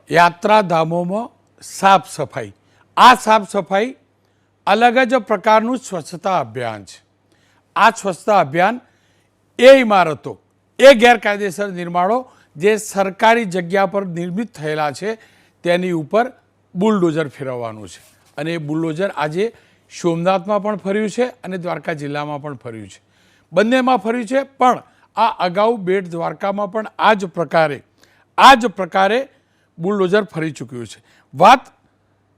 યાત્રાધામોમાં સાફ સફાઈ. આ સાફ સફાઈ અલગ જ પ્રકારનું સ્વચ્છતા અભિયાન છે. આ સ્વચ્છતા અભિયાન એ ઇમારતો, એ ગેરકાયદેસર નિર્માણો જે સરકારી જગ્યા પર નિર્મિત થયેલા છે તેની ઉપર બુલડોઝર ફેરવવાનું છે. અને એ બુલડોઝર આજે સોમનાથમાં પણ ફર્યું છે અને દ્વારકા જિલ્લામાં પણ ફર્યું છે. બંનેમાં ફર્યું છે, પણ આ અગાઉ બેટ દ્વારકામાં પણ આ જ પ્રકારે બુલડોઝર ફરી ચૂક્યું છે. વાત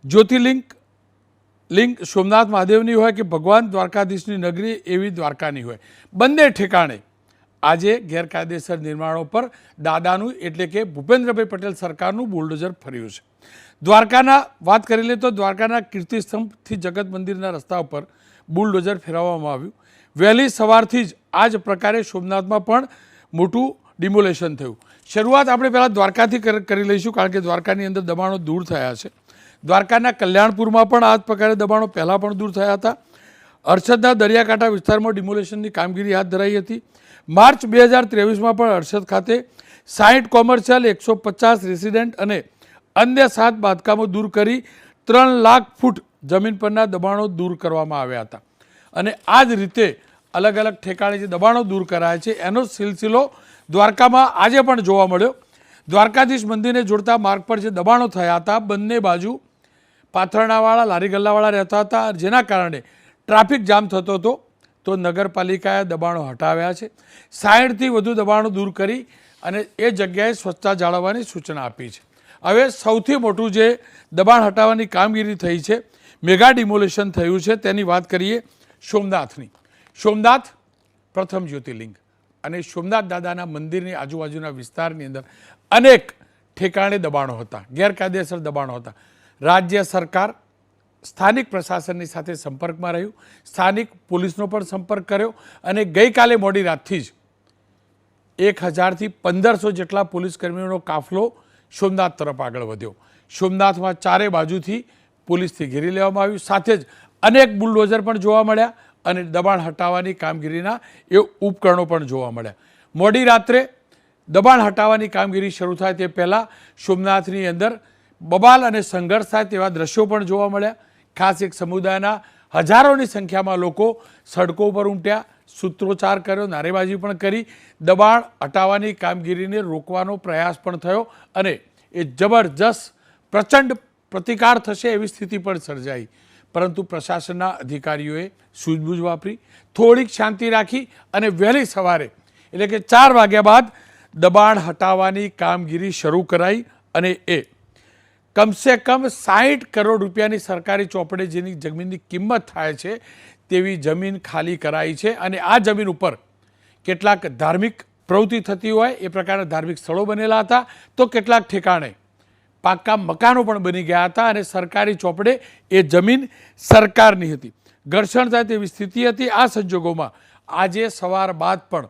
જ્યોતિર્લિંગ સોમનાથ મહાદેવની હોય કે ભગવાન દ્વારકાધીશની નગરી એવી દ્વારકાની હોય, બંને ઠેકાણે આજે ગેરકાયદેસર નિર્માણો પર દાદાનું એટલે કે ભૂપેન્દ્રભાઈ પટેલ સરકારનું બુલડોઝર ફર્યું છે. દ્વારકાના વાત કરી લે તો દ્વારકાના કીર્તિસ્તંભથી જગત મંદિરના રસ્તા ઉપર બુલડોઝર ફેરવવામાં આવ્યું. વહેલી સવારથી જ આ જ પ્રકારે સોમનાથમાં પણ મોટું ડિમોલેશન થયું. શરૂઆત આપણે પહેલાં દ્વારકાથી કરી લઈશું, કારણ કે દ્વારકાની અંદર દબાણો દૂર થયા છે. દ્વારકાના કલ્યાણપુરમાં પણ આ જ પ્રકારે દબાણો પહેલાં પણ દૂર થયા હતા. હર્ષદના દરિયાકાંઠા વિસ્તારમાં ડિમોલેશનની કામગીરી હાથ ધરાઈ હતી. માર્ચ 2023માં પણ હર્ષદ ખાતે 60 કોમર્શિયલ, 150 રેસિડેન્ટ અને અન્ય 7 બાંધકામો દૂર કરી 3 લાખ ફૂટ જમીન પરના દબાણો દૂર કરવામાં આવ્યા હતા. અને આ જ રીતે અલગ અલગ ઠેકાણે જે દબાણો દૂર કરાયા છે એનો સિલસિલો દ્વારકામાં આજે પણ જોવા મળ્યો. દ્વારકાધીશ મંદિરને જોડતા માર્ગ પર જે દબાણો થયા હતા, બંને બાજુ પાથરણાવાળા, લારી ગલ્લાવાળા રહેતા હતા, જેના કારણે ટ્રાફિક જામ થતો હતો. તો નગરપાલિકાએ દબાણો હટાવ્યા છે. 60થી વધુ દબાણો દૂર કરી અને એ જગ્યાએ સ્વચ્છતા જાળવવાની સૂચના આપી છે. હવે સૌથી મોટું જે દબાણ હટાવવાની કામગીરી થઈ છે, મેગા ડિમોલેશન થયું છે, તેની વાત કરીએ સોમનાથની. સોમનાથ પ્રથમ જ્યોતિર્લિંગ અને સોમનાથ દાદાના મંદિરની આજુબાજુના વિસ્તારની અંદર અનેક ઠેકાણે દબાણો હતા, ગેરકાયદેસર દબાણો હતા. રાજ્ય સરકાર સ્થાનિક પ્રશાસનની સાથે સંપર્કમાં રહ્યું, સ્થાનિક પોલીસનો પણ સંપર્ક કર્યો અને ગઈકાલે મોડી રાતથી જ 1000થી 1500 જેટલા પોલીસ કર્મીઓનો કાફલો સોમનાથ તરફ આગળ વધ્યો. સોમનાથમાં ચારે બાજુથી પોલીસથી ઘેરી લેવામાં આવ્યું. સાથે જ અનેક બુલડોઝર પણ જોવા મળ્યા અને દબાણ હટાવવાની કામગીરીના એ ઉપકરણો પણ જોવા મળ્યા. મોડી રાત્રે દબાણ હટાવવાની કામગીરી શરૂ થાય તે પહેલાં સોમનાથની અંદર બબાલ અને સંઘર્ષ થાય તેવા દ્રશ્યો પણ જોવા મળ્યા. ખાસ એક સમુદાયના હજારોની સંખ્યામાં લોકો સડકો ઉપર ઉમટ્યા, સૂત્રોચ્ચાર કર્યો, નારેબાજી પણ કરી. દબાણ હટાવવાની કામગીરીને રોકવાનો પ્રયાસ પણ થયો અને એ જબરજસ્ત પ્રચંડ પ્રતિકાર થશે એવી સ્થિતિ પણ સર્જાઈ. પરંતુ પ્રશાસનના અધિકારીઓએ સૂઝબૂઝ વાપરી, થોડીક શાંતિ રાખી અને વહેલી સવારે એટલે કે 4 વાગ્યા બાદ દબાણ હટાવવાની કામગીરી શરૂ કરાઈ અને એ કમસે કમ 60 કરોડ રૂપિયાની સરકારી ચોપડે જેની જમીનની કિંમત થાય છે તેવી જમીન ખાલી કરાઈ છે. અને આ જમીન ઉપર કેટલાક ધાર્મિક પ્રવૃત્તિ થતી હોય એ પ્રકારના ધાર્મિક સ્થળો બનેલા હતા, તો કેટલાક ઠેકાણે પાક્કા મકાનો પણ બની ગયા હતા અને સરકારી ચોપડે એ જમીન સરકારની હતી. ઘર્ષણ થાય તેવી સ્થિતિ હતી. આ સંજોગોમાં આજે સવાર બાદ પણ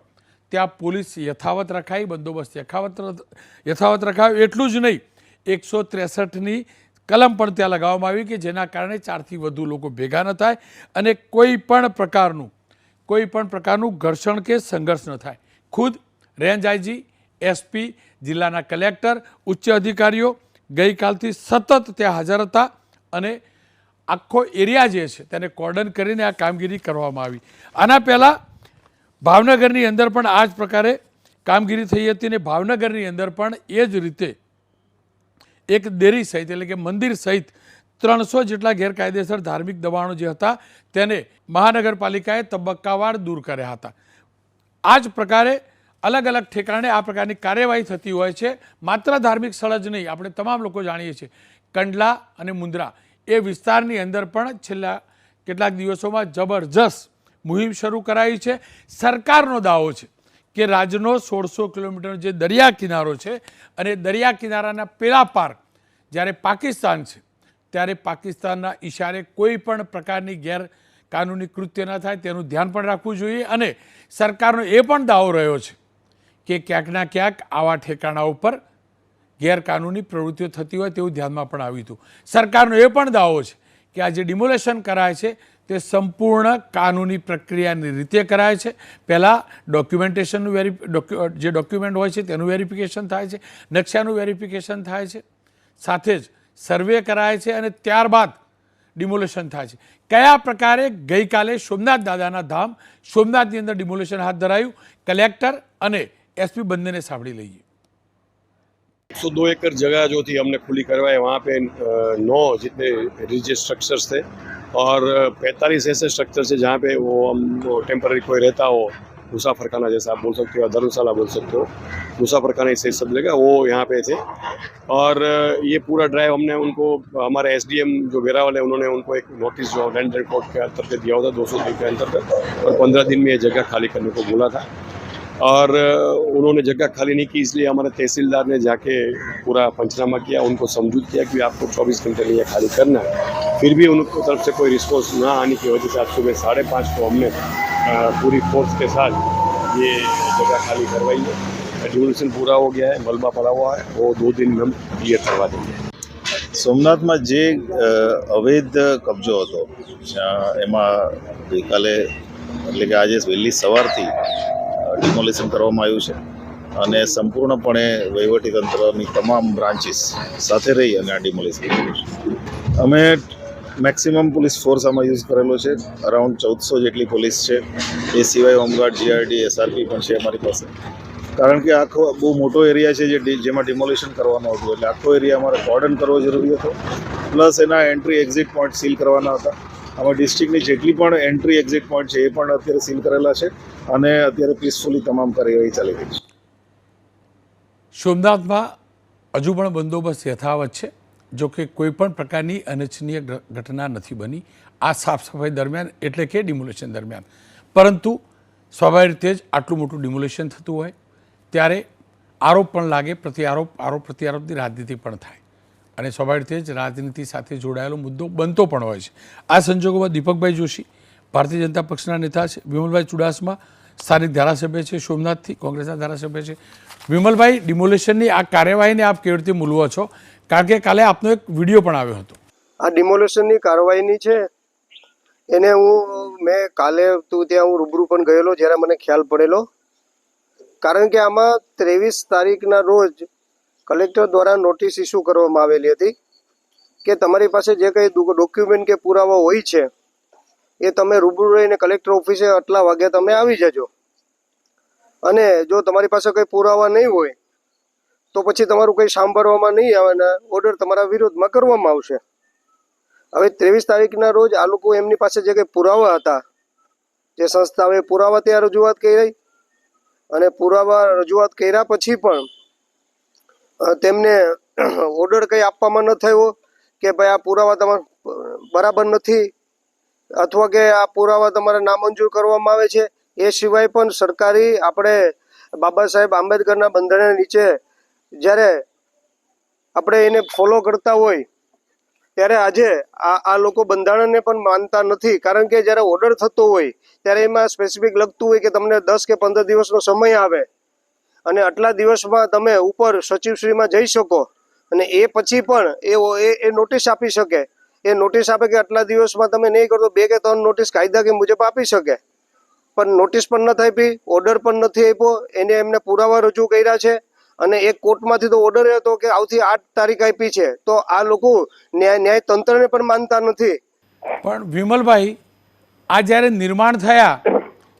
ત્યાં પોલીસ યથાવત રખાઈ, બંદોબસ્ત યથાવત રખાયો. એટલું જ નહીં, 163ની કલમ પણ ત્યાં લગાવવામાં આવી કે જેના કારણે 4થી વધુ લોકો ભેગા ન થાય અને કોઈ પણ પ્રકારનું ઘર્ષણ કે સંઘર્ષ ન થાય. ખુદ રેન્જ આઈજી, એસપી, જિલ્લાના કલેક્ટર, ઉચ્ચ અધિકારીઓ ગઈકાલથી સતત ત્યાં હાજર હતા અને આખો એરિયા જે છે તેને કોર્ડન કરીને આ કામગીરી કરવામાં આવી. આના પહેલાં ભાવનગરની અંદર પણ આ જ પ્રકારે કામગીરી થઈ હતી અને ભાવનગરની અંદર પણ એ જ રીતે એક દેરી સહિત એટલે કે મંદિર સહિત 300 જેટલા ગેરકાયદેસર ધાર્મિક દબાણો જે હતા તેને મહાનગરપાલિકાએ તબક્કાવાર દૂર કર્યા હતા. આ જ પ્રકારે અલગ અલગ ઠેકાણે આ પ્રકારની કાર્યવાહી થતી હોય છે. માત્ર ધાર્મિક સ્થળ જ નહીં, આપણે તમામ લોકો જાણીએ છીએ કંડલા અને મુન્દ્રા એ વિસ્તારની અંદર પણ છેલ્લા કેટલાક દિવસોમાં જબરજસ્ત મુહિમ શરૂ કરાઈ છે. સરકારનો દાવો છે કે રાજ્યનો 1600 કિલોમીટર જે દરિયા કિનારો છે અને દરિયા કિનારાના પેલા પાર જ્યારે પાકિસ્તાન છે ત્યારે પાકિસ્તાનના ઈશારે કોઈ પણ પ્રકારની ગેરકાનૂની કૃત્ય ન થાય તેનું ધ્યાન પણ રાખવું જોઈએ. અને સરકારનો એ પણ દાવો રહ્યો છે કે ક્યાંકના ક્યાંક આવા ઠેકાણા ઉપર ગેરકાનૂની પ્રવૃત્તિઓ થતી હોય તેવું ધ્યાનમાં પણ આવ્યું હતું. સરકારનો એ પણ દાવો છે કે આ જે ડિમોલેશન કરાય છે તે સંપૂર્ણ કાનૂની પ્રક્રિયાની રીતે કરાય છે. પહેલાં ડોક્યુમેન્ટેશનનું જે ડોક્યુમેન્ટ હોય છે તેનું વેરિફિકેશન થાય છે, નકશાનું વેરિફિકેશન થાય છે, સાથે જ સર્વે કરાય છે અને ત્યારબાદ ડિમોલેશન થાય છે. કયા પ્રકારે ગઈકાલે સોમનાથ દાદાના ધામ સોમનાથની અંદર ડિમોલેશન હાથ ધરાયું, કલેક્ટર અને એસપી બંનેને સાંભળી લઈએ. 102 एकड़ जगह जो थी हमने खुली करवाई. वहाँ पे 9 जितने रिलीजियस स्ट्रक्चर्स थे और 45 ऐसे स्ट्रक्चर्स है जहाँ पे वो हम टेम्पररी कोई रहता हो, मुसाफर खाना जैसा आप बोल सकते हो, धर्मशाला बोल सकते हो, मुसाफर खाना इससे सब जगह वो यहाँ पे थे. और ये पूरा ड्राइव हमने उनको, हमारे एसडीएम जो वेरावल है उन्होंने उनको एक नोटिस जो लैंड रिकॉर्ड के अंतर्गत दिया होता 203 के अंतर्गत, और 15 दिन में ये जगह खाली करने को बोला था. और उन्होंने जगह खाली नहीं की, इसलिए हमारे तहसीलदार ने जाके पूरा पंचनामा किया, उनको समझूत किया कि आपको 24 घंटे में ये खाली करना है. फिर भी उनकी तरफ से कोई रिस्पॉन्स ना आने की वजह से आज सुबह 5:30 को हमने पूरी फोर्स के साथ ये जगह खाली करवाई है. डिमोलिशन पूरा हो गया है, मलबा पड़ा हुआ है, वो 2 दिन में हम क्लियर करवा देंगे. સોમનાથમાં જે અવૈધ કબજો હતો એમાં ગઈકાલે એટલે કે આજે વહેલી સવારથી ડિમોલિશન કરવામાં આવ્યું છે અને સંપૂર્ણપણે વહીવટીતંત્રની તમામ બ્રાન્ચીસ સાથે રહી અને આ ડિમોલિશન કર્યું છે. અમે મેક્સિમમ પોલીસ ફોર્સ આમાં યુઝ કરેલો છે, અરાઉન્ડ 1400 જેટલી પોલીસ છે. એ સિવાય હોમગાર્ડ, જીઆરડી, એસઆરપી પણ છે અમારી પાસે, કારણ કે આખો બહુ મોટો એરિયા છે જેમાં ડિમોલિશન કરવાનું હતું, એટલે આખો એરિયા અમારે કોર્ડન કરવો જરૂરી હતો. પ્લસ એના એન્ટ્રી એક્ઝિટ પોઈન્ટ સીલ કરવાના હતા. આમાં ડિસ્ટ્રિક્ટની જેટલી પણ એન્ટ્રી એક્ઝિટ પોઈન્ટ છે એ પણ અત્યારે સીલ કરેલા છે અને અત્યારે પીસફુલી તમામ કાર્યવાહી ચાલી રહી છે. સોમનાથમાં હજુ પણ બંદોબસ્ત યથાવત છે, જો કે કોઈ પણ પ્રકારની અનિચ્છનીય ઘટના નથી બની આ સાફ સફાઈ દરમિયાન, એટલે કે ડિમોલેશન દરમિયાન. પરંતુ સ્વાભાવિક રીતે જ આટલું મોટું ડિમોલેશન થતું હોય ત્યારે આરોપ પણ લાગે, આરોપ પ્રત્યારોપની રાજનીતિ પણ થાય અને સ્વાભાવિક રીતે જ રાજનીતિ સાથે જોડાયેલો મુદ્દો બનતો પણ હોય છે. આ સંજોગોમાં દીપકભાઈ જોશી ભારતીય જનતા પક્ષના નેતા છે, વિમલભાઈ ચુડાસમા સ્થાનિક ધારાસભ્ય છે, સોમનાથથી કોંગ્રેસના ધારાસભ્ય છે. વિમલભાઈ, ડિમોલેશનની આ કાર્યવાહીને આપ કેવી રીતે મૂલવો છો? કારણ કે કાલે આપનો એક વિડીયો પણ આવ્યો હતો. આ ડિમોલેશનની કાર્યવાહીની છે એને મેં કાલે ત્યાં હું રૂબરૂ પણ ગયેલો જ્યારે મને ખ્યાલ પડેલો. કારણ કે આમાં 23 તારીખના રોજ કલેક્ટર દ્વારા નોટિસ ઇસ્યુ કરવામાં આવેલી હતી કે તમારી પાસે જે કંઈ ડોક્યુમેન્ટ કે પુરાવા હોય છે એ તમે રૂબરૂ રહીને કલેક્ટર ઓફિસે આટલા વાગ્યા તમે આવી જજો, અને જો તમારી પાસે કંઈ પુરાવા નહીં હોય તો પછી તમારું કંઈ સાંભળવામાં નહીં આવે ને ઓર્ડર તમારા વિરોધમાં કરવામાં આવશે. હવે 23 તારીખના રોજ આ લોકો એમની પાસે જે કંઈ પુરાવા હતા, જે સંસ્થાઓએ પુરાવા ત્યાં રજૂઆત કરી અને પુરાવા રજૂઆત કર્યા પછી પણ તેમને ઓર્ડર કંઈ આપવામાં ન થયો કે ભાઈ આ પુરાવા તમારે બરાબર નથી અથવા કે આ પુરાવા તમારે નામંજૂર કરવામાં આવે છે. એ સિવાય પણ સરકારી આપણે બાબા સાહેબ આંબેડકરના બંધારણ નીચે જ્યારે આપણે એને ફોલો કરતા હોય ત્યારે આજે આ લોકો બંધારણને પણ માનતા નથી. કારણ કે જ્યારે ઓર્ડર થતો હોય ત્યારે એમાં સ્પેસિફિક લખતું હોય કે તમને 10 કે 15 દિવસનો સમય આવે અને આટલા દિવસમાં તમે ઉપર સચિવશ્રીમાં જઈ શકો, અને એ પછી પણ એ નોટિસ આપી શકે. એ નોટિસ આપે કે આટલા દિવસમાં તમે નહીં કરો તો 2 કે 3 નોટિસ કાયદા કે મુજબ આપી શકે, પણ નોટિસ પણ નથી આપી, ઓર્ડર પણ નથી આપ્યો. એને એમને પુરાવા રજૂ કર્યા છે અને એક કોર્ટમાંથી તો ઓર્ડર હતો કે આવતી 8 તારીખ આપી છે. તો આ લોકો ન્યાય તંત્રને પણ માનતા નથી. પણ વિમલભાઈ, આ જ્યારે નિર્માણ થયા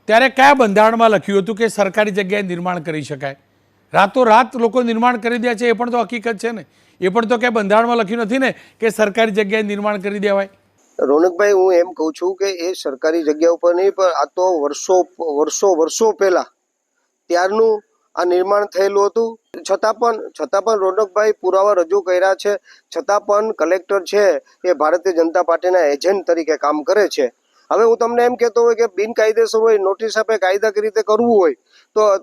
ત્યારે કયા બંધારણમાં લખ્યું હતું કે સરકારી જગ્યાએ નિર્માણ કરી શકાય? રાતોરાત લોકો નિર્માણ કરી દે છે, એ પણ તો હકીકત છે ને. એ પણ તો ક્યાંય બંધારણમાં લખ્યું નથી ને કે સરકારી જગ્યાએ નિર્માણ કરી દેવાય. રોનકભાઈ, હું એમ કહું છું કે એ સરકારી જગ્યા ઉપર નહીં, પણ આ તો વર્ષો પહેલા ત્યારનું આ નિર્માણ થયેલું હતું. છતાં પણ રોનકભાઈ પુરાવા રજૂ કર્યા છે, છતાં પણ કલેક્ટર છે એ ભારતીય જનતા પાર્ટીના એજન્ટ તરીકે કામ કરે છે. હવે હું તમને એમ કહેતો હોય કે બિનકાયદેસર હોય, નોટિસ આપે કાયદાકીય રીતે કરવું હોય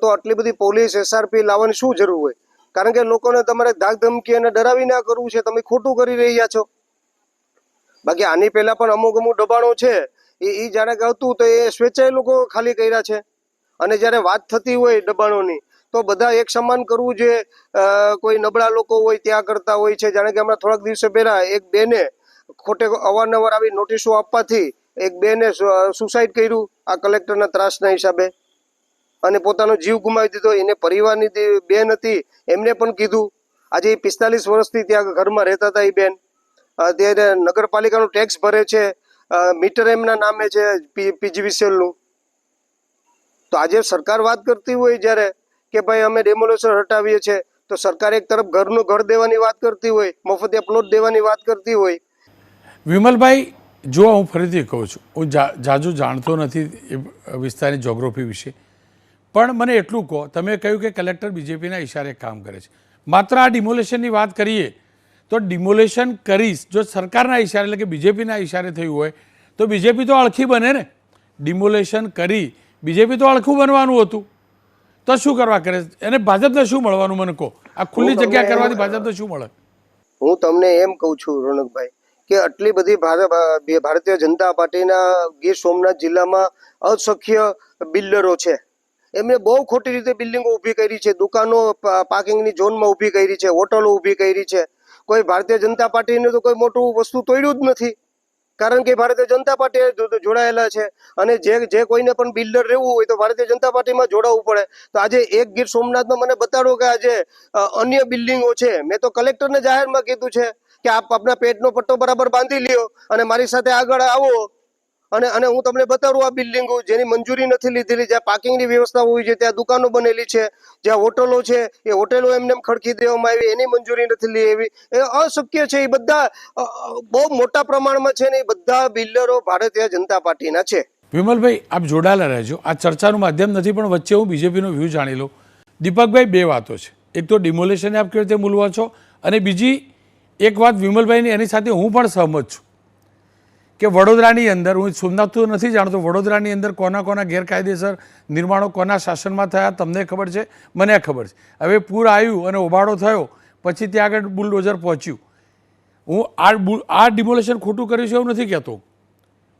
તો આટલી બધી પોલીસ એસઆરપી લાવવાની શું જરૂર હોય? કારણ કે લોકોને તમારે ધાક ધમકી અને ડરાવીને કરવું છે, તમે ખોટું કરી રહ્યા છો. બાકી આની પહેલા પણ અમુક દબાણો છે એ જાણે કે હતું તો એ સ્વેચ્છાએ લોકો ખાલી કર્યા છે. અને જ્યારે વાત થતી હોય દબાણોની તો બધા એક સમાન કરવું જોઈએ. કોઈ નબળા લોકો હોય ત્યાં કરતા હોય છે. જાણે કે હમણાં થોડાક દિવસો પહેલા એક બેને ખોટે અવારનવાર આવી નોટિસો આપવાથી એક બેને સુસાઇડ કર્યું આ કલેક્ટરના ત્રાસના હિસાબે, અને પોતાનો જીવ ગુમાવી દીધો. એને પરિવારની બેન હતી, એમને પણ કીધું. આજે 45 વર્ષથી ત્યાં ઘરમાં રહેતા હતા એ બેન, અત્યારે નગરપાલિકાનો ટેક્સ ભરે છે, મીટર એમના નામે છે પીજીવીસીએલનું. તો આજે સરકાર વાત કરતી હોય જ્યારે કે ભાઈ અમે ડેમોલેશન હટાવીએ છીએ, તો સરકાર એક તરફ ઘરનું ઘર દેવાની વાત કરતી હોય, મફતિયા પ્લોટ દેવાની વાત કરતી હોય. વિમલભાઈ, જો હું ફરીથી કહું છું, હું જાજુ જાણતો નથી એ વિસ્તારની જોગ્રાફી વિશે, પણ મને એટલું કહો, તમે કહ્યું કે કલેક્ટર બીજેપીના ઇશારે કામ કરે છે. માત્ર આ ડિમોલેશનની વાત કરીએ તો ડિમોલેશન કરીશ જો સરકારના ઇશારે એટલે કે બીજેપીના ઇશારે થયું હોય તો બીજેપી તો અળખી બને ને. ડિમોલેશન કરી બીજેપી તો અળખું બનવાનું હતું, તો શું કરવા કરે? એને ભાજપને શું મળવાનું મને કહો? આ ખુલ્લી જગ્યા કરવાથી ભાજપને શું મળે? હું તમને એમ કહું છું રોનકભાઈ કે આટલી બધી ભારતીય જનતા પાર્ટીના ગીર સોમનાથ જિલ્લામાં અશક્ય બિલ્ડરો છે. એમને બહુ ખોટી રીતે બિલ્ડિંગો ઊભી કરી છે, દુકાનો પાર્કિંગની ઝોનમાં ઊભી કરી છે, હોટલો ઊભી કરી છે. કોઈ ભારતીય જનતા પાર્ટીને તો કોઈ મોટું વસ્તુ તોડ્યું જ નથી, કારણ કે ભારતીય જનતા પાર્ટી જોડાયેલા છે. અને જે કોઈને પણ બિલ્ડર રહેવું હોય તો ભારતીય જનતા પાર્ટીમાં જોડાવવું પડે. તો આજે એક ગીર સોમનાથમાં મને બતાડો કે આજે અન્ય બિલ્ડિંગો છે. મેં તો કલેક્ટરને જાહેરમાં કીધું છે કે આપ આપના પેટનો પટ્ટો બરાબર બાંધી લ્યો અને મારી સાથે આગળ આવો અને હું તમને બતાવું આ બિલ્ડિંગો જેની મંજૂરી નથી લીધેલી, જ્યાં પાર્કિંગની વ્યવસ્થા હોય છે, ત્યાં દુકાનો બનેલી છે, જ્યાં હોટલો છે એ હોટલો એમને ખડકી દેવામાં આવી, એની મંજૂરી નથી લેવી. એ અશક્ય છે. એ બધા બહુ મોટા પ્રમાણમાં છે ને એ બધા બિલ્ડરો ભારતીય જનતા પાર્ટીના છે. વિમલભાઈ, આપ જોડાયેલા રહેજો. આ ચર્ચાનું માધ્યમ નથી, પણ વચ્ચે હું બીજેપીનો વ્યૂ જાણી લઉં. દીપકભાઈ, બે વાતો છે. એક તો ડિમોલેશનને આપ કેવી રીતે મૂલવા છો, અને બીજી એક વાત વિમલભાઈની, એની સાથે હું પણ સહમત છું કે વડોદરાની અંદર, હું સોમનાથ તો નથી જાણતો, વડોદરાની અંદર કોના ગેરકાયદેસર નિર્માણો કોના શાસનમાં થયા તમને ખબર છે, મને ખબર છે. હવે પૂર આવ્યું અને ઉબાડો થયો પછી ત્યાં આગળ બુલડોઝર પહોંચ્યું. હું આ ડિમોલેશન ખોટું કર્યું છે એવું નથી કહેતો,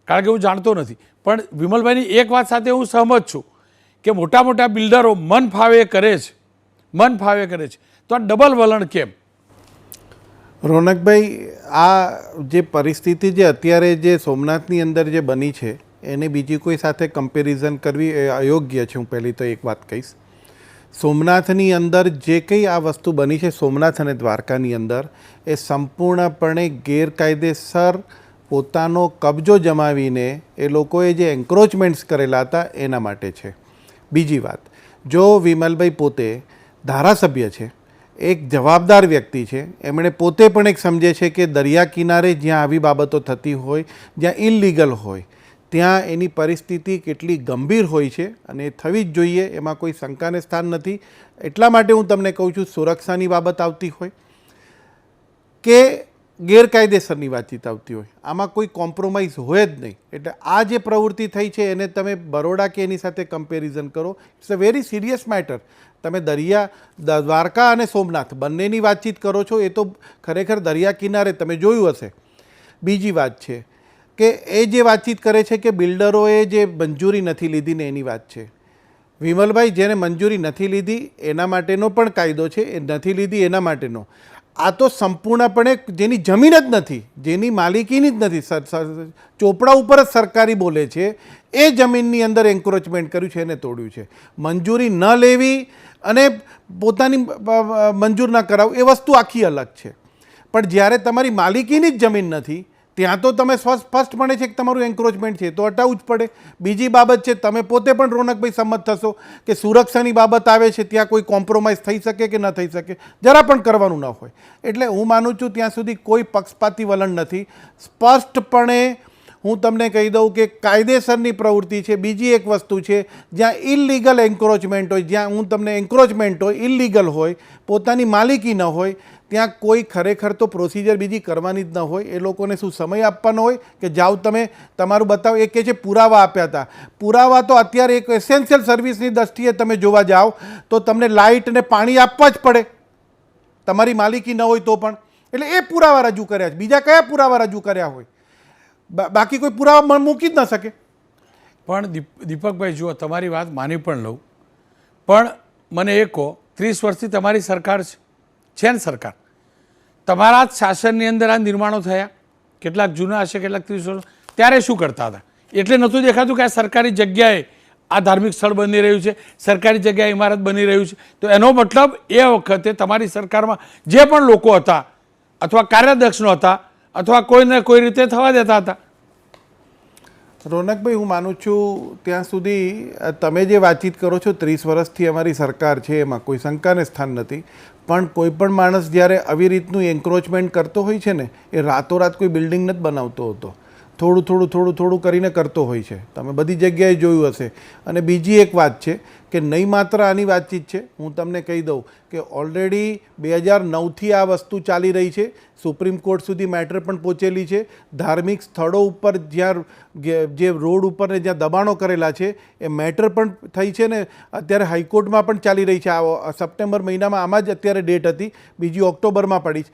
કારણ કે હું જાણતો નથી. પણ વિમલભાઈની એક વાત સાથે હું સહમત છું કે મોટા મોટા બિલ્ડરો મન ફાવે કરે છે, મન ફાવે કરે છે. તો આ ડબલ વલણ કેમ? રોનકભાઈ, આ જે પરિસ્થિતિ જે અત્યારે જે સોમનાથની અંદર જે બની છે એને બીજી કોઈ સાથે કમ્પેરિઝન કરવી એ અયોગ્ય છે. હું પહેલી તો એક વાત કહીશ, સોમનાથની અંદર જે કંઈ આ વસ્તુ બની છે સોમનાથ અને દ્વારકાની અંદર, એ સંપૂર્ણપણે ગેરકાયદેસર પોતાનો કબજો જમાવીને એ લોકોએ જે એન્ક્રોચમેન્ટ્સ કરેલા હતા એના માટે છે. બીજી વાત, જો વિમલભાઈ પોતે ધારાસભ્ય છે, એક જવાબદાર વ્યક્તિ છે, એમણે પોતે પણ એક સમજે છે કે દરિયા કિનારે જ્યાં આવી બાબતો થતી હોય, જ્યાં ઇલીગલ હોય, ત્યાં એની પરિસ્થિતિ કેટલી ગંભીર હોય છે અને થવી જ જોઈએ, એમાં કોઈ શંકાને સ્થાન નથી. એટલા માટે હું તમને કહું છું, સુરક્ષાની બાબત આવતી હોય કે ગેરકાયદેસરની વાતચીત આવતી હોય, આમાં કોઈ કોમ્પ્રોમાઇઝ હોય જ નહીં. એટલે આ જે પ્રવૃત્તિ થઈ છે એને તમે બરોડા કે એની સાથે કમ્પેરિઝન કરો, it's a very serious matter. તમે દ્વારકા અને સોમનાથ બંનેની વાતચીત કરો છો, એ તો ખરેખર દરિયા કિનારે તમે જોયું હશે. બીજી વાત છે કે એ જે વાતચીત કરે છે કે બિલ્ડરોએ જે મંજૂરી નથી લીધી ને એની વાત છે. વિમલભાઈ, જેને મંજૂરી નથી લીધી એના માટેનો પણ કાયદો છે, એ નથી લીધી એના માટેનો. આ તો સંપૂર્ણપણે જેની જમીન જ નથી, જેની માલિકીની જ નથી, ચોપડા ઉપર જ સરકારી બોલે છે, એ જમીનની અંદર એન્ક્રોચમેન્ટ કર્યું છે, એને તોડ્યું છે. મંજૂરી ન લેવી અને પોતાની મંજૂર ન કરાવવું એ વસ્તુ આખી અલગ છે. પણ જ્યારે તમારી માલિકીની જ જમીન નથી ત્યાં તો તમે સ્પષ્ટપણે છે કે તમારું એન્ક્રોચમેન્ટ છે તો હટાવવું જ પડે. બીજી બાબત છે, તમે પોતે પણ રોનકભાઈ સંમત થશો કે સુરક્ષાની બાબત આવે છે ત્યાં કોઈ કોમ્પ્રોમાઇઝ થઈ શકે કે ન થઈ શકે, જરા પણ કરવાનું ન હોય. એટલે હું માનું છું ત્યાં સુધી કોઈ પક્ષપાતી વલણ નથી. સ્પષ્ટપણે હું તમને કહી દઉં કે કાયદેસરની પ્રવૃત્તિ છે. બીજી એક વસ્તુ છે, જ્યાં ઇલીગલ એન્ક્રોચમેન્ટ હોય, જ્યાં હું તમને એન્ક્રોચમેન્ટ હોય, ઇલીગલ હોય, પોતાની માલિકી ન હોય, ત્યાં કોઈ ખરેખર તો પ્રોસિજર બીજી કરવાની જ ન હોય. એ લોકોને શું સમય આપવાનો હોય કે જાઓ તમે તમારું બતાવો. એ કહે છે પુરાવા આપ્યા હતા. પુરાવા તો અત્યારે એક એસેન્શિયલ સર્વિસની દ્રષ્ટિએ તમે જોવા જાઓ તો તમને લાઇટ અને પાણી આપવા જ પડે, તમારી માલિકી ન હોય તો પણ. એટલે એ પુરાવા રજૂ કર્યા છે. બીજા કયા પુરાવા રજૂ કર્યા હોય? બાકી કોઈ પુરાવા મૂકી જ ન શકે. પણ દીપકભાઈ, જુઓ, તમારી વાત માની પણ લઉં, પણ મને એ કહો, 30 વર્ષથી તમારી સરકાર છે ને સરકાર, તમારા જ શાસનની અંદર આ નિર્માણો થયા, કેટલાક જૂના હશે, કેટલાક 30 વર્ષ, ત્યારે શું કરતા હતા? એટલે નહોતું દેખાતું કે આ સરકારી જગ્યાએ આ ધાર્મિક સ્થળ બની રહ્યું છે, સરકારી જગ્યાએ ઇમારત બની રહ્યું છે, તો એનો મતલબ એ વખતે તમારી સરકારમાં જે પણ લોકો હતા અથવા કાર્યાધ્યક્ષનો હતા અથવા કોઈને કોઈ રીતે થવા દેતા હતા. રોનકભાઈ, હું માનું છું ત્યાં સુધી તમે જે વાતચીત કરો છો 30 વર્ષથી અમારી સરકાર છે એમાં કોઈ શંકાને સ્થાન નથી, પણ કોઈ પણ માણસ જ્યારે આવી રીતનું એન્ક્રોચમેન્ટ કરતો હોય છે ને, એ રાતોરાત કોઈ બિલ્ડિંગ નથી બનાવતો હોતો, થોડું કરીને કરતો હોય છે. તમે બધી જગ્યાએ જોયું હશે. અને બીજી એક વાત છે કે નહીં માત્ર આની વાતચીત છે, હું તમને કહી દઉં કે ઓલરેડી 2009થી આ વસ્તુ ચાલી રહી છે, સુપ્રીમ કોર્ટ સુધી મેટર પણ પહોંચેલી છે. ધાર્મિક સ્થળો ઉપર જ્યાં જે રોડ ઉપર ને જ્યાં દબાણો કરેલા છે એ મેટર પણ થઈ છે ને અત્યારે હાઈકોર્ટમાં પણ ચાલી રહી છે. આ સપ્ટેમ્બર મહિનામાં આમાં જ અત્યારે ડેટ હતી, બીજી ઓક્ટોબરમાં પડી છે.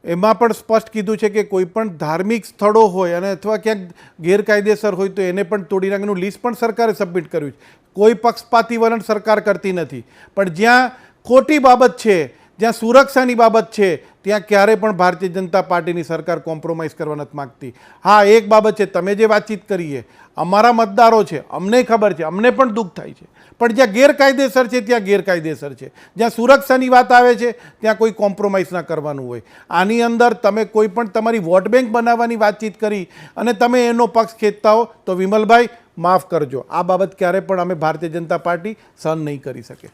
એમાં પણ સ્પષ્ટ કીધું છે કે કોઈ પણ ધાર્મિક સ્થળો હોય અને અથવા ક્યાંક ગેરકાયદેસર હોય તો એને પણ તોડી નાખવાનું લિસ્ટ પણ સરકારે સબમિટ કર્યું છે. કોઈ પક્ષપાતી વલણ સરકાર કરતી નથી, પણ જ્યાં ખોટી બાબત છે, જ્યાં સુરક્ષાની બાબત છે, ત્યાં ક્યારે પણ ભારતીય જનતા પાર્ટીની સરકાર કોમ્પ્રોમાઇઝ કરવા નથી માગતી. હા, એક બાબત છે, તમે જે વાતચીત કરીએ, અમારા મતદારો છે, અમને ખબર છે, અમને પણ દુઃખ થાય છે, પણ જ્યાં ગેરકાયદેસર છે ત્યાં ગેરકાયદેસર છે. જ્યાં સુરક્ષાની વાત આવે છે ત્યાં કોઈ કોમ્પ્રોમાઇઝ ના કરવાનું હોય. આની અંદર તમે કોઈ પણ તમારી વોટ બેંક બનાવવાની વાતચીત કરી અને તમે એનો પક્ષ ખેંચતા હો તો વિમલભાઈ માફ કરજો, આ બાબત ક્યારે પણ અમે ભારતીય જનતા પાર્ટી સહન નહીં કરી શકે.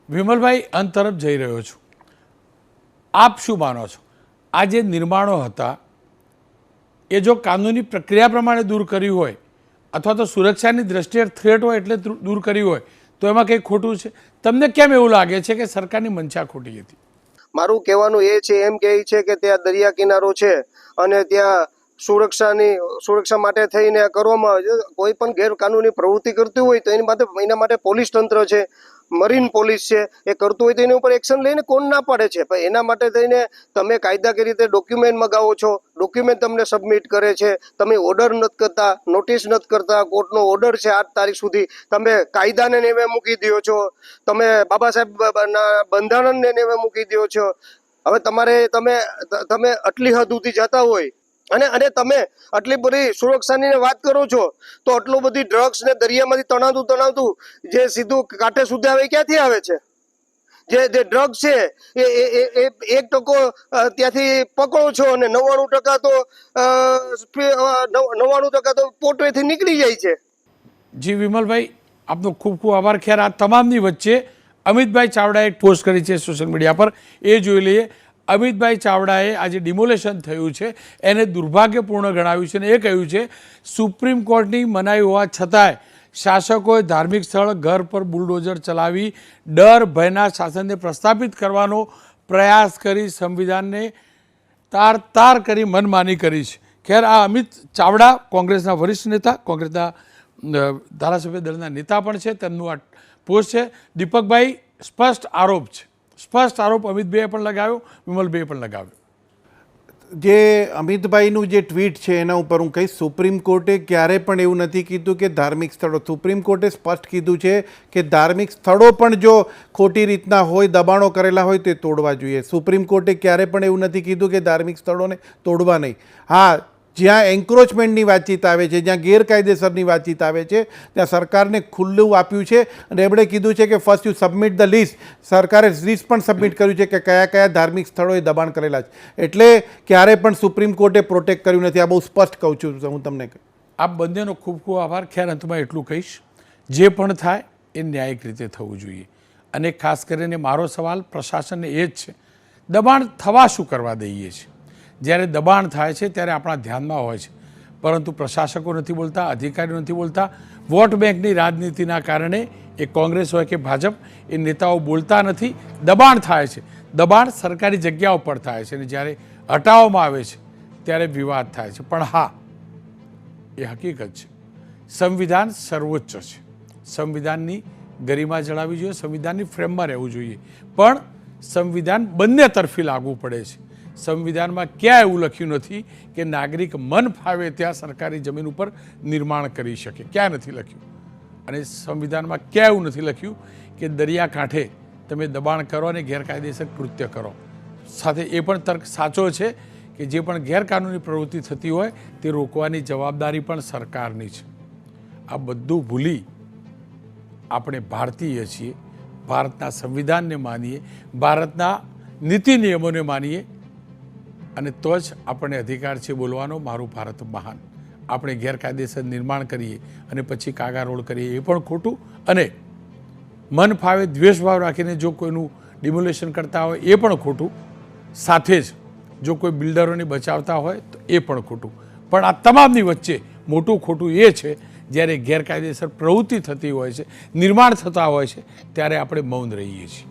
વિમલભાઈ, અંત તરફ જઈ રહ્યો છું. આપ શું માનો છો, આ જે નિર્માણો હતા એ જો કાનૂની પ્રક્રિયા પ્રમાણે દૂર કર્યું હોય અથવા તો સુરક્ષાની દ્રષ્ટિએ થ્રેટ હોય એટલે દૂર કર્યું હોય તો એમાં કંઈ ખોટું છે? તમને કેમ એવું લાગે છે કે સરકારની મંશા ખોટી હતી? મારું કહેવાનું એ છે, એમ કહે છે કે ત્યાં દરિયા કિનારો છે અને ત્યાં સુરક્ષા માટે થઈને કરવામાં આવે છે. કોઈ પણ ગેરકાનૂની પ્રવૃત્તિ કરતી હોય તો એના માટે પોલીસ તંત્ર છે, મરીન પોલીસ છે, એ કરતું હોય તો એની ઉપર એક્શન લઈને કોણ ના પાડે છે. પણ એના માટે થઈને તમે કાયદાકીય રીતે ડોક્યુમેન્ટ મગાવો છો, ડોક્યુમેન્ટ તમને સબમિટ કરે છે, તમે ઓર્ડર નથી કરતા, નોટિસ નથી કરતા, કોર્ટનો ઓર્ડર છે 8 તારીખ સુધી, તમે કાયદાને નેવે મૂકી દો છો, તમે બાબા સાહેબના બંધારણને નેવે મૂકી દો છો. હવે તમે આટલી હદ સુધી જતા હોય અને તમે આટલી બધી સુરક્ષાની વાત કરો છો તો આટલું બધી ડ્રગ્સ ને દરિયામાંથી તણાવતું જે સીધું કાંઠે સુધી આવે ક્યાંથી આવે છે? જે ડ્રગ્સ છે એ 1% ત્યાંથી પકડો છો અને 99% તો પોટવેથી નીકળી જાય છે. જી વિમલભાઈ, આપનો ખૂબ ખૂબ આભાર. ખેર, આ તમામની વચ્ચે અમિતભાઈ ચાવડાએ એક પોસ્ટ કરી છે સોશિયલ મીડિયા પર, એ જોઈ લઈએ. અમિતભાઈ ચાવડાએ આજે ડિમોલેશન થયું છે એને દુર્ભાગ્યપૂર્ણ ગણાવ્યું છે અને એ કહ્યું છે સુપ્રીમ કોર્ટની મનાઈ હોવા છતાંય શાસકોએ ધાર્મિક સ્થળ ઘર પર બુલડોઝર ચલાવી ડર ભયના શાસનને પ્રસ્થાપિત કરવાનો પ્રયાસ કરી સંવિધાનને તાર કરી મનમાની કરી છે. ખેર, આ અમિત ચાવડા કોંગ્રેસના વરિષ્ઠ નેતા, કોંગ્રેસના ધારાસભ્ય દળના નેતા પણ છે, તેમનું આ પોસ્ટ છે. દીપકભાઈ, સ્પષ્ટ આરોપ અમિતભાઈએ પણ લગાવ્યો, વિમલભાઈએ પણ લગાવ્યો. જે અમિતભાઈનું જે ટ્વીટ છે એના ઉપર હું કહીશ, સુપ્રીમ કોર્ટે ક્યારે પણ એવું નથી કીધું કે ધાર્મિક સ્થળો, સુપ્રીમ કોર્ટે સ્પષ્ટ કીધું છે કે ધાર્મિક સ્થળો પણ જો ખોટી રીતના હોય, દબાણો કરેલા હોય તે તોડવા જોઈએ. સુપ્રીમ કોર્ટે ક્યારે પણ એવું નથી કીધું કે ધાર્મિક સ્થળોને તોડવા નહીં. હા, જ્યાં એન્ક્રોચમેન્ટની વાતચીત આવે છે, જ્યાં ગેરકાયદેસરની વાતચીત આવે છે, ત્યાં સરકારને ખુલ્લું આપ્યું છે અને એમણે કીધું છે કે first you submit the list. સરકારે લિસ્ટ પણ સબમિટ કર્યું છે કે કયા કયા ધાર્મિક સ્થળોએ દબાણ કરેલા છે. એટલે ક્યારે પણ સુપ્રીમ કોર્ટે પ્રોટેક્ટ કર્યું નથી. આ બહુ સ્પષ્ટ કહું છું હું તમને. આપ બંનેનો ખૂબ ખૂબ આભાર. ખેર, અંતમાં એટલું કહીશ, જે પણ થાય એ ન્યાયિક રીતે થવું જોઈએ. અને ખાસ કરીને મારો સવાલ પ્રશાસનને એ જ છે, દબાણ થવા શું કરવા દઈએ છીએ? જ્યારે દબાણ થાય છે ત્યારે આપણા ધ્યાનમાં હોય છે, પરંતુ પ્રશાસકો નથી બોલતા, અધિકારીઓ નથી બોલતા. વોટ બેંકની રાજનીતિના કારણે એ કોંગ્રેસ હોય કે ભાજપ, એ નેતાઓ બોલતા નથી. દબાણ થાય છે, દબાણ સરકારી જગ્યાઓ પર થાય છે અને જ્યારે હટાવવામાં આવે છે ત્યારે વિવાદ થાય છે. પણ હા, એ હકીકત છે, સંવિધાન સર્વોચ્ચ છે, સંવિધાનની ગરિમા જણાવવી જોઈએ, સંવિધાનની ફ્રેમમાં રહેવું જોઈએ, પણ સંવિધાન બંને તરફી લાગુ પડે છે. સંવિધાનમાં ક્યાં એવું લખ્યું નથી કે નાગરિક મન ફાવે ત્યાં સરકારી જમીન ઉપર નિર્માણ કરી શકે, ક્યાં નથી લખ્યું. અને સંવિધાનમાં ક્યાં એવું નથી લખ્યું કે દરિયાકાંઠે તમે દબાણ કરો અને ગેરકાયદેસર કૃત્ય કરો. સાથે એ પણ તર્ક સાચો છે કે જે પણ ગેરકાનૂની પ્રવૃત્તિ થતી હોય તે રોકવાની જવાબદારી પણ સરકારની છે. આ બધું ભૂલી આપણે ભારતીય છીએ, ભારતના સંવિધાનને માનીએ, ભારતના નીતિ નિયમોને માનીએ અને તો જ આપણને અધિકાર છે બોલવાનો મારું ભારત મહાન. આપણે ગેરકાયદેસર નિર્માણ કરીએ અને પછી કાગારોળ કરીએ એ પણ ખોટું, અને મન ફાવે દ્વેષભાવ રાખીને જો કોઈનું ડિમોલેશન કરતા હોય એ પણ ખોટું, સાથે જ જો કોઈ બિલ્ડરોને બચાવતા હોય તો એ પણ ખોટું. પણ આ તમામની વચ્ચે મોટું ખોટું એ છે જ્યારે ગેરકાયદેસર પ્રવૃત્તિ થતી હોય છે, નિર્માણ થતા હોય છે, ત્યારે આપણે મૌન રહીએ છીએ.